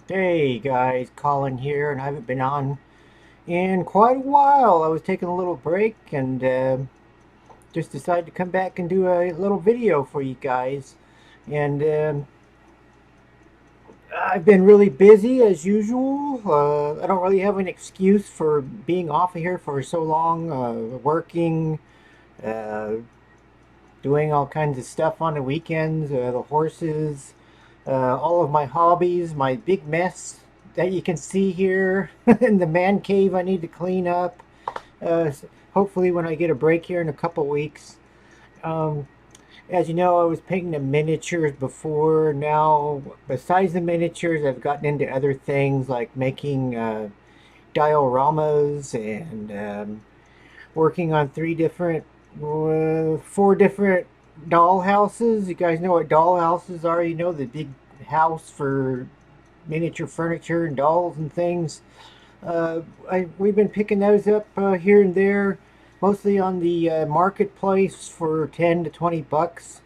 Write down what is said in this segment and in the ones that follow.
Hey guys, Colin here, and I haven't been on in quite a while. I was taking a little break and just decided to come back and do a little video for you guys. And I've been really busy as usual. I don't really have an excuse for being off of here for so long, working, uh, doing all kinds of stuff on the weekends, the horses, all of my hobbies, my big mess that you can see here in the man cave I need to clean up. Uh, Hopefully when I get a break here in a couple weeks. Um, as you know, I was painting the miniatures before. Now, besides the miniatures, I've gotten into other things like making dioramas and working on four different doll houses. You guys know what doll houses are? You know, the big house for miniature furniture and dolls and things. We've been picking those up here and there, mostly on the marketplace for 10 to 20 bucks.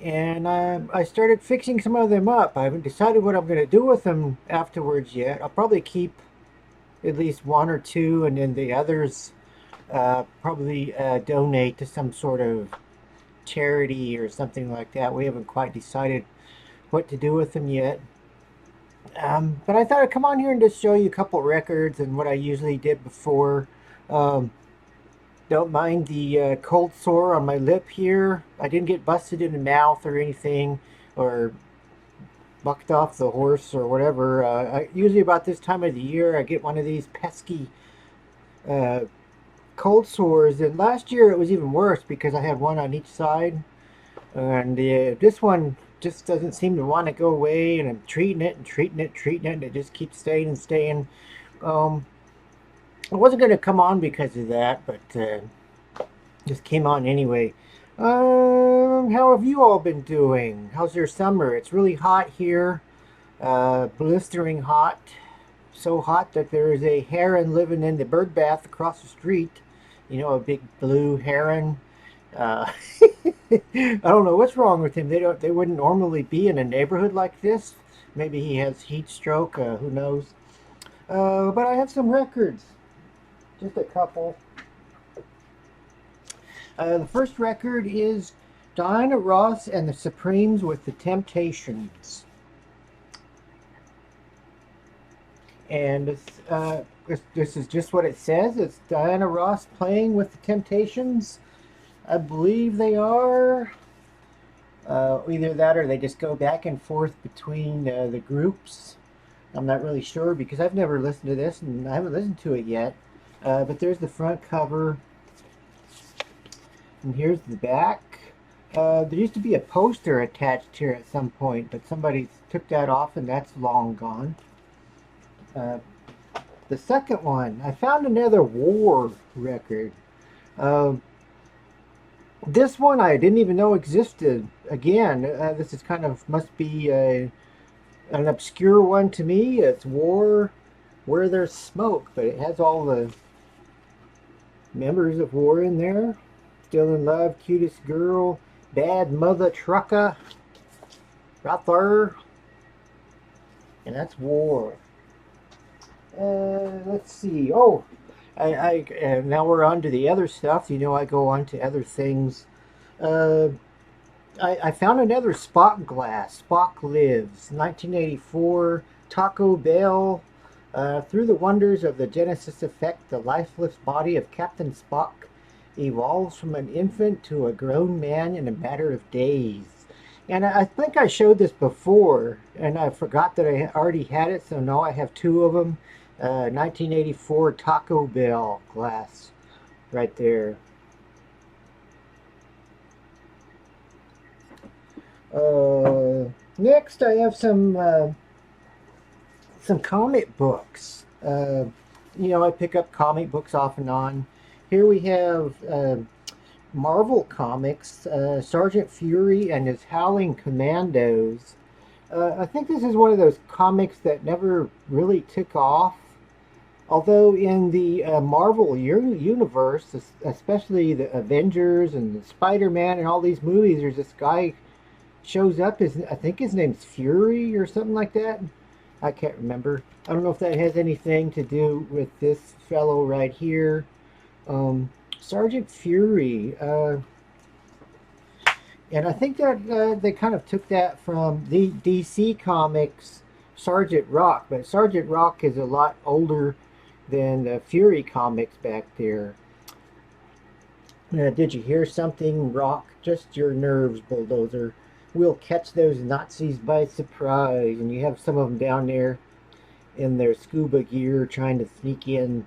And I started fixing some of them up. I haven't decided what I'm going to do with them afterwards yet. I'll probably keep at least one or two, and then the others probably donate to some sort of charity or something like that. We haven't quite decided what to do with them yet. But I thought I'd come on here and just show you a couple records and what I usually did before. Um, don't mind the cold sore on my lip here. I didn't get busted in the mouth or anything, or bucked off the horse or whatever. Usually about this time of the year, I get one of these pesky uh, cold sores. And last year it was even worse because I had one on each side. And this one just doesn't seem to want to go away, and I'm treating it and treating it, treating it, and it just keeps staying and staying. Um, I wasn't going to come on because of that, but just came on anyway. How have you all been doing? How's your summer? It's really hot here, blistering hot. So hot that there is a heron living in the bird bath across the street. You know, a big blue heron. Uh, I don't know what's wrong with him. They wouldn't normally be in a neighborhood like this. Maybe he has heat stroke. Who knows? But I have some records, just a couple. The first record is Diana Ross and the Supremes with the Temptations, and this is just what it says. It's Diana Ross playing with the Temptations. I believe they are. Either that or they just go back and forth between the groups. I'm not really sure because I've never listened to this and I haven't listened to it yet. But there's the front cover, and here's the back. There used to be a poster attached here at some point, but somebody took that off and that's long gone. Uh, the second one, I found another war record. Uh, this one I didn't even know existed. Again, this is kind of must be an obscure one to me. It's War Where There's Smoke, but it has all the members of War in there. Still in Love, Cutest Girl, Bad Mother Trucker, right there. And that's War. Let's see. Oh, now we're on to the other stuff. You know, I go on to other things. Uh, I found another Spock glass. Spock Lives, 1984. Taco Bell. Through the wonders of the Genesis effect, the lifeless body of Captain Spock evolves from an infant to a grown man in a matter of days. And I think I showed this before, and I forgot that I already had it, so now I have two of them. 1984 Taco Bell glass right there. Next, I have some comic books. You know, I pick up comic books off and on. Here we have Marvel Comics, Sgt Fury and his Howling Commandos. I think this is one of those comics that never really took off. Although in the Marvel universe, especially the Avengers and the Spider-Man and all these movies, there's this guy shows up. I think his name's Fury or something like that. I can't remember. I don't know if that has anything to do with this fellow right here. Um, Sgt Fury. And I think that they kind of took that from the DC Comics Sgt Rock, but Sgt Rock is a lot older than the Fury comics back there. Did you hear something, Rock? Just your nerves, Bulldozer. We'll catch those Nazis by surprise. And you have some of them down there in their scuba gear trying to sneak in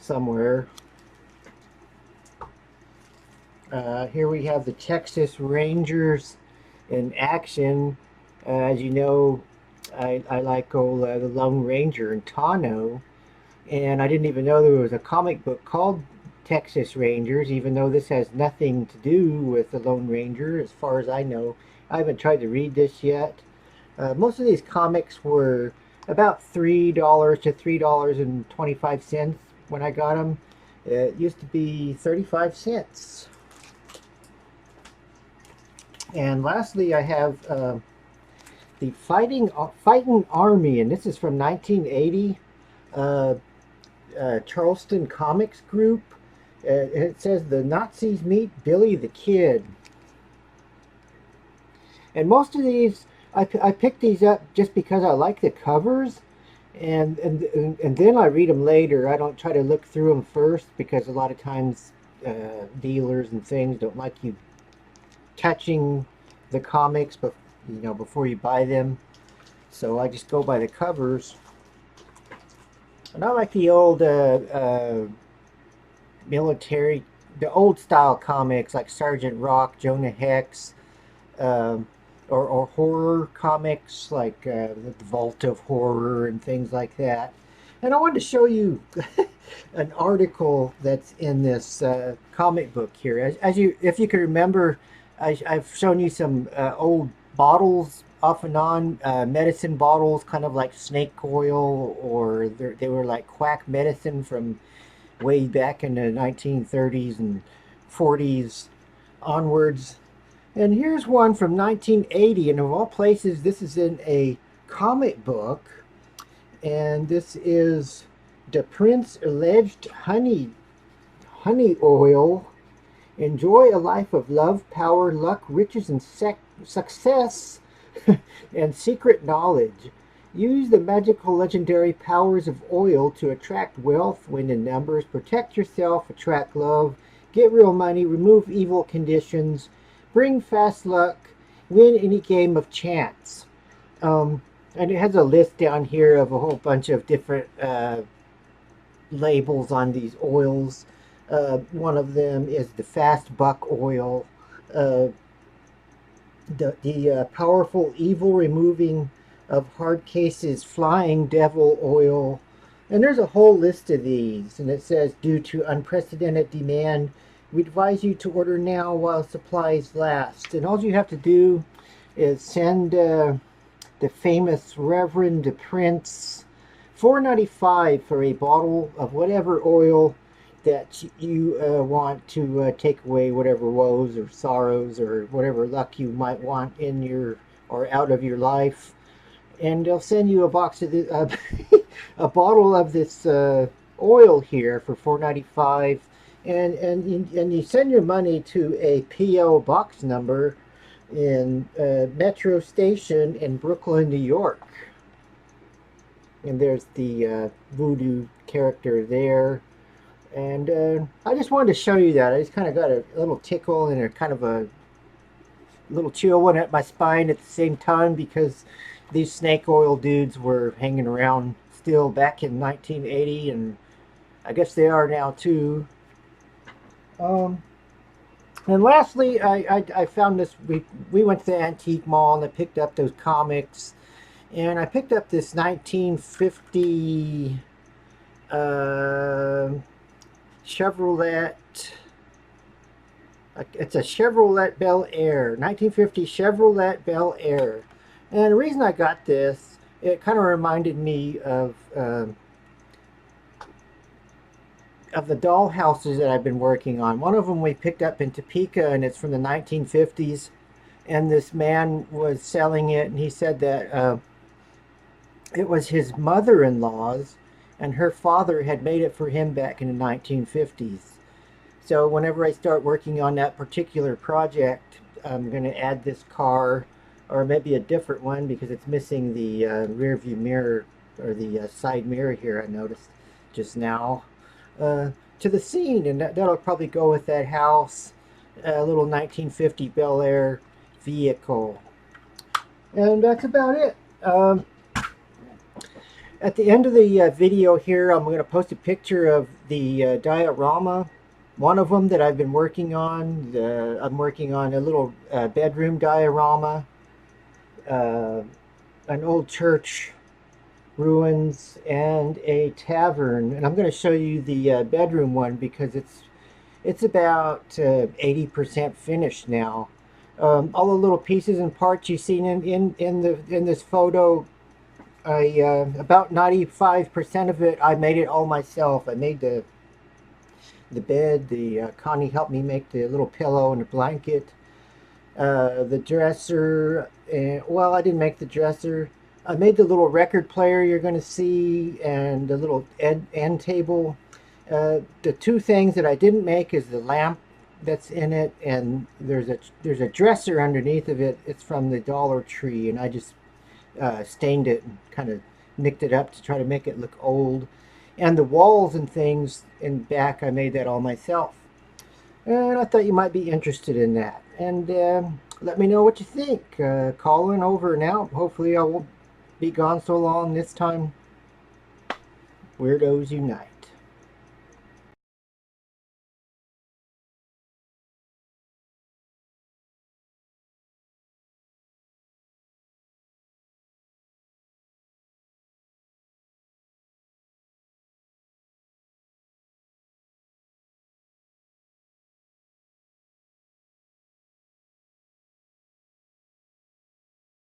somewhere. Here we have the Texas Rangers in action. As you know, I like the Lone Ranger and Tano, and I didn't even know there was a comic book called Texas Rangers, even though this has nothing to do with the Lone Ranger, as far as I know. I haven't tried to read this yet. Most of these comics were about $3 to $3.25 when I got them. It used to be 35 cents. And lastly, I have the Fighting Army, and this is from 1980, Charleston Comics Group. It says the Nazis meet Billy the Kid. And most of these, I picked these up just because I like the covers, and then I read them later. I don't try to look through them first because a lot of times dealers and things don't like you touching the comics, but before you buy them. So I just go by the covers. And I like the old military, the old style comics like Sgt Rock, Jonah Hex, or horror comics like the Vault of Horror and things like that. And I wanted to show you an article that's in this comic book here. If you can remember, I've shown you some old bottles off and on, medicine bottles, kind of like snake oil, or they were like quack medicine from way back in the 1930s and 40s onwards. And here's one from 1980, and of all places, this is in a comic book, and this is the Prince Alleged Honey Oil. Enjoy a life of love, power, luck, riches, and success, and secret knowledge. Use the magical legendary powers of oil to attract wealth, win in numbers, protect yourself, attract love, get real money, remove evil conditions, bring fast luck, win any game of chance. And it has a list down here of a whole bunch of different labels on these oils. One of them is the Fast Buck Oil, the Powerful Evil Removing of Hard Cases Flying Devil Oil. And there's a whole list of these, and it says, due to unprecedented demand, we advise you to order now while supplies last. And all you have to do is send the famous Reverend Prince $4.95 for a bottle of whatever oil that you want to take away whatever woes or sorrows or whatever luck you might want in your or out of your life. And they'll send you a box of this, a bottle of this oil here for $4.95, and you send your money to a P.O. box number in Metro Station in Brooklyn, New York. And there's the Voodoo character there. And I just wanted to show you that. I just kind of got a little tickle and a kind of a little chill one at my spine at the same time, because these snake oil dudes were hanging around still back in 1980, and I guess they are now too. And lastly, I found this. We went to the antique mall and I picked up those comics, and I picked up this 1950 Chevrolet. It's a Chevrolet Bel Air, 1950 Chevrolet Bel Air. And the reason I got this, it kind of reminded me of the doll houses that I've been working on. One of them we picked up in Topeka, and it's from the 1950s. And this man was selling it, and he said that It was his mother-in-law's, and her father had made it for him back in the 1950s. So whenever I start working on that particular project, I'm going to add this car, or maybe a different one because it's missing the rear view mirror, or the side mirror here I noticed just now, to the scene. And that'll probably go with that house, a little 1950 Bel Air vehicle. And that's about it. At the end of the video here, I'm going to post a picture of the diorama. One of them that I've been working on. I'm working on a little bedroom diorama, uh, an old church ruins, and a tavern. And I'm going to show you the bedroom one because it's about 80% finished now. All the little pieces and parts you've seen in this photo, about 95% of it, I made it all myself. I made the bed. Connie helped me make the little pillow and the blanket. The dresser. Well, I didn't make the dresser. I made the little record player you're going to see, and the little end table. The two things that I didn't make is the lamp that's in it, and there's a dresser underneath of it. It's from the Dollar Tree, and I just stained it and kind of nicked it up to try to make it look old. And the walls and things in back, I made that all myself. And I thought you might be interested in that. And let me know what you think. Call in over and out. Hopefully I won't be gone so long this time. Weirdos unite.